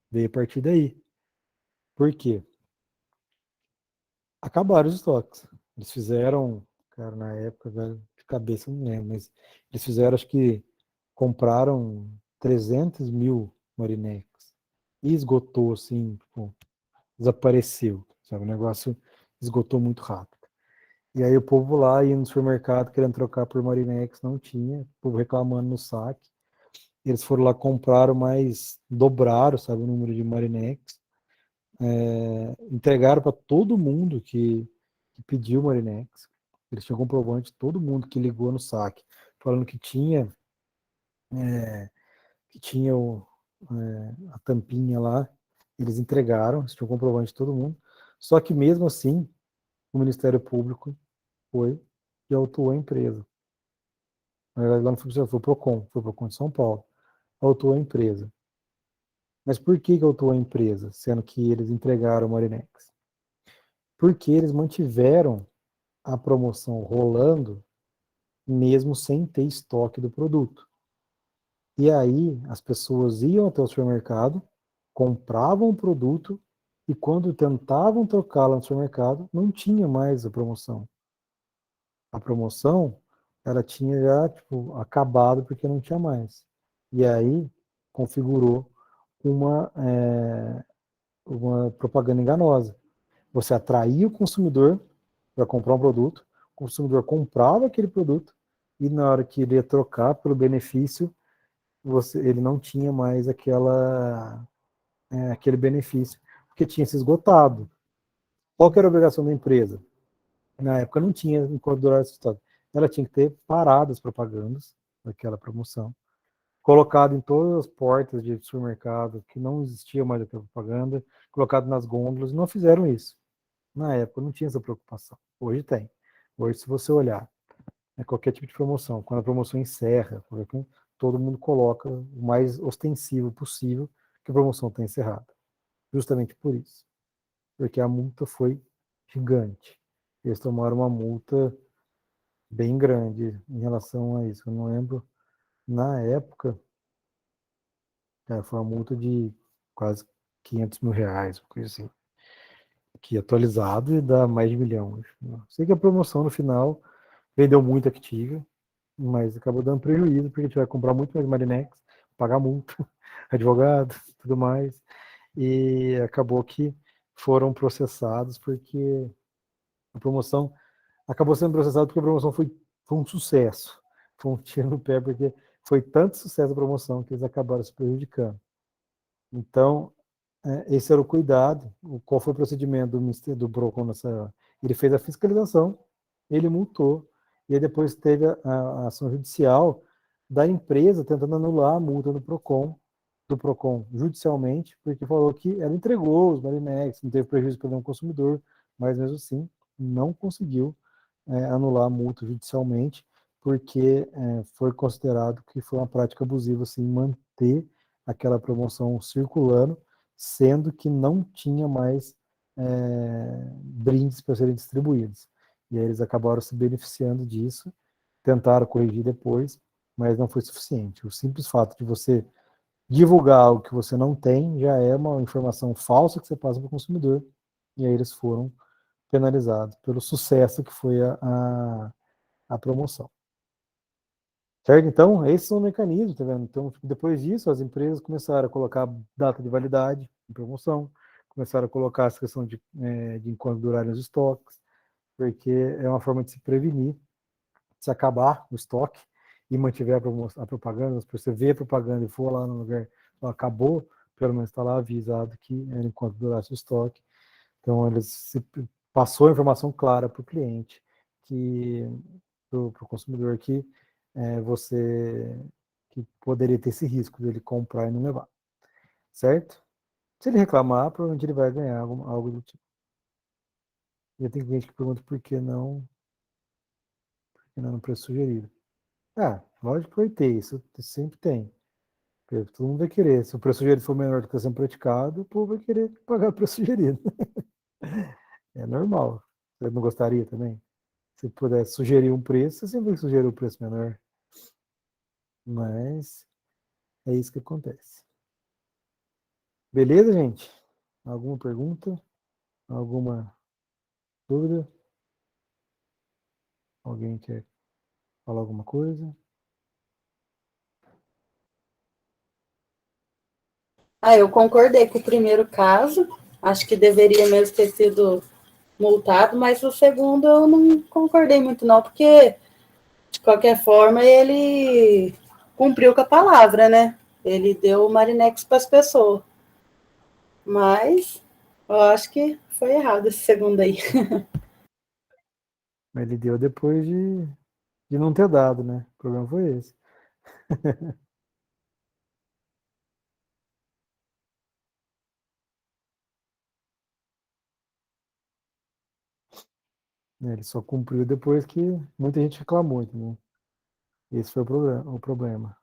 veio a partir daí. Por quê? Acabaram os estoques. Eles fizeram, cara, na época, velho, de cabeça não lembro, mas eles fizeram, acho que compraram 300 mil Marinex e esgotou, assim, tipo, desapareceu, sabe? O negócio esgotou muito rápido. E aí o povo lá ia no supermercado querendo trocar por Marinex, não tinha, o povo reclamando no saque. Eles foram lá, compraram, mas dobraram, sabe, o número de Marinex. Entregaram para todo mundo que pediu Marinex. Eles tinham comprovante, todo mundo que ligou no saque, falando que tinha a tampinha lá, eles entregaram, eles tinham comprovante de todo mundo. Só que mesmo assim, o Ministério Público foi e autuou a empresa. Na verdade, lá não foi o Procon de São Paulo, autuou a empresa. Mas por que autuou a empresa, sendo que eles entregaram o Marinex? Porque eles mantiveram a promoção rolando mesmo sem ter estoque do produto. E aí as pessoas iam até o supermercado, compravam o produto e quando tentavam trocá-la no supermercado, não tinha mais a promoção. A promoção, ela tinha já tipo, acabado porque não tinha mais. E aí configurou uma propaganda enganosa. Você atraía o consumidor para comprar um produto, o consumidor comprava aquele produto e na hora que ele ia trocar pelo benefício, ele não tinha mais aquele benefício, porque tinha se esgotado. Qual que era a obrigação da empresa? Na época não tinha enquanto durar esse estoque. Ela tinha que ter parado as propagandas daquela promoção, colocado em todas as portas de supermercado que não existia mais aquela propaganda, colocado nas gôndolas, não fizeram isso. Na época não tinha essa preocupação. Hoje tem. Hoje, se você olhar qualquer tipo de promoção, quando a promoção encerra, todo mundo coloca o mais ostensivo possível que a promoção está encerrada. Justamente por isso. Porque a multa foi gigante. Eles tomaram uma multa bem grande em relação a isso. Eu não lembro, na época, foi uma multa de quase R$ 500 mil, uma coisa assim. Que atualizado e dá mais de 1 milhão. Sei que a promoção no final vendeu muito Activia, mas acabou dando prejuízo, porque a gente vai comprar muito mais Marinex, pagar multa, advogado, tudo mais. E acabou que foram processados porque a promoção acabou sendo processado porque a promoção foi um sucesso. Foi um tiro no pé, porque foi tanto sucesso a promoção que eles acabaram se prejudicando. Então, esse era o cuidado. Qual foi o procedimento do Ministério do Procon nessa hora? Ele fez a fiscalização, ele multou, e aí depois teve a ação judicial da empresa tentando anular a multa do Procon judicialmente, porque falou que ela entregou os Marinex, não teve prejuízo para nenhum consumidor, mas mesmo assim não conseguiu anular a multa judicialmente, porque foi considerado que foi uma prática abusiva assim, manter aquela promoção circulando, sendo que não tinha mais brindes para serem distribuídos. E aí eles acabaram se beneficiando disso, tentaram corrigir depois, mas não foi suficiente. O simples fato de você divulgar algo que você não tem já é uma informação falsa que você passa para o consumidor, e aí eles foram penalizados pelo sucesso que foi a promoção. Certo? Então, esses são os mecanismos, tá vendo? Então, depois disso, as empresas começaram a colocar data de validade em promoção, começaram a colocar essa questão de enquanto durarem os estoques, porque é uma forma de se prevenir, se acabar o estoque e mantiver a propaganda, se você vê a propaganda e for lá no lugar, acabou, pelo menos está lá avisado que era enquanto durasse o estoque. Então, passou a informação clara para o cliente, para o consumidor, que você que poderia ter esse risco dele comprar e não levar, certo? Se ele reclamar, provavelmente ele vai ganhar algo do tipo. E tem cliente que pergunta por que não no preço sugerido. Lógico que vai ter, isso sempre tem. Todo mundo vai querer. Se o preço sugerido for menor do que está sendo praticado, o povo vai querer pagar o preço sugerido. É normal. Você não gostaria também? Se pudesse sugerir um preço, você sempre vai sugerir um preço menor. Mas é isso que acontece. Beleza, gente? Alguma pergunta? Alguma dúvida? Alguém quer falar alguma coisa? Eu concordei com o primeiro caso, acho que deveria mesmo ter sido multado, mas o segundo eu não concordei muito não, porque de qualquer forma ele cumpriu com a palavra, né? Ele deu o Marinex para as pessoas. Mas eu acho que foi errado esse segundo aí. Mas ele deu depois de não ter dado, né? O problema foi esse. Ele só cumpriu depois que muita gente reclamou, entendeu? Esse foi o problema.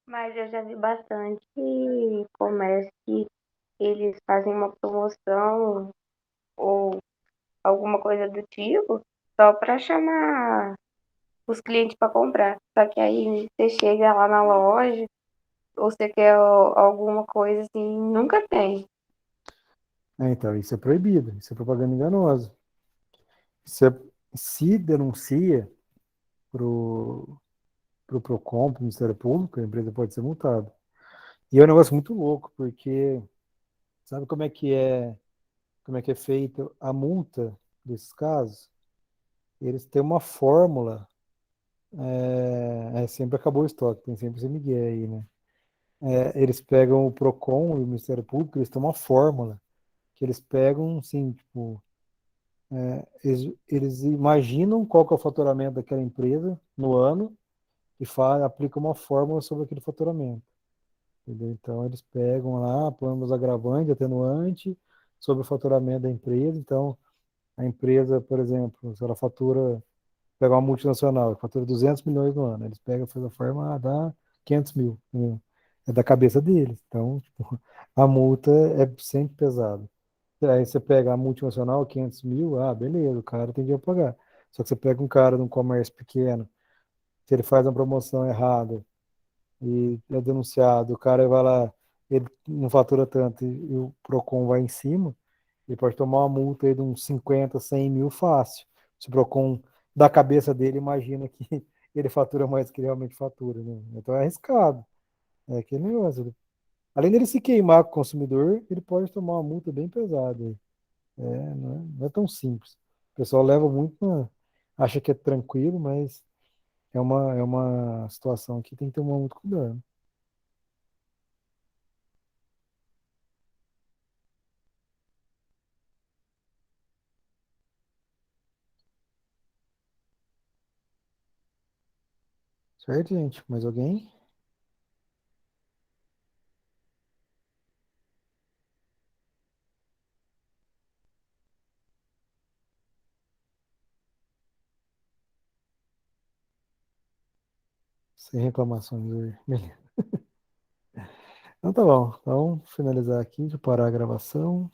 Mas eu já vi bastante comércio que eles fazem uma promoção ou alguma coisa do tipo só para chamar os clientes para comprar. Só que aí você chega lá na loja ou você quer alguma coisa assim, nunca tem. Então, isso é proibido, isso é propaganda enganosa. Se denuncia para o PROCON, para o Ministério Público, a empresa pode ser multada. E é um negócio muito louco, porque sabe como é que é como é que é feita a multa desses casos, eles têm uma fórmula, sempre acabou o estoque, tem sempre esse migué aí, né? Eles pegam o Procon e o Ministério Público, eles têm uma fórmula que eles pegam, assim, tipo, eles imaginam qual que é o faturamento daquela empresa no ano e aplicam uma fórmula sobre aquele faturamento. Entendeu? Então, eles pegam lá, põem os agravantes, atenuante, sobre o faturamento da empresa. Então, a empresa, por exemplo, se ela fatura, pega uma multinacional, que fatura 200 milhões no ano, eles pegam, fazem a forma, dá 500 mil. Entendeu? É da cabeça deles. Então, tipo, a multa é sempre pesada. Aí você pega a multinacional, 500 mil, beleza, o cara tem dinheiro pra pagar. Só que você pega um cara de um comércio pequeno, se ele faz uma promoção errada e é denunciado, o cara vai lá, ele não fatura tanto e o Procon vai em cima, ele pode tomar uma multa aí de uns 50, 100 mil fácil. Se o Procon, da cabeça dele, imagina que ele fatura mais do que ele realmente fatura, né? Então é arriscado. É aquele negócio. Além dele se queimar com o consumidor, ele pode tomar uma multa bem pesada aí. Não é tão simples. O pessoal leva muito, acha que é tranquilo, mas é uma situação que tem que tomar muito cuidado. Certo, gente? Mais alguém? Sem reclamações hoje. Beleza. Então tá bom. Então, finalizar aqui, de parar a gravação.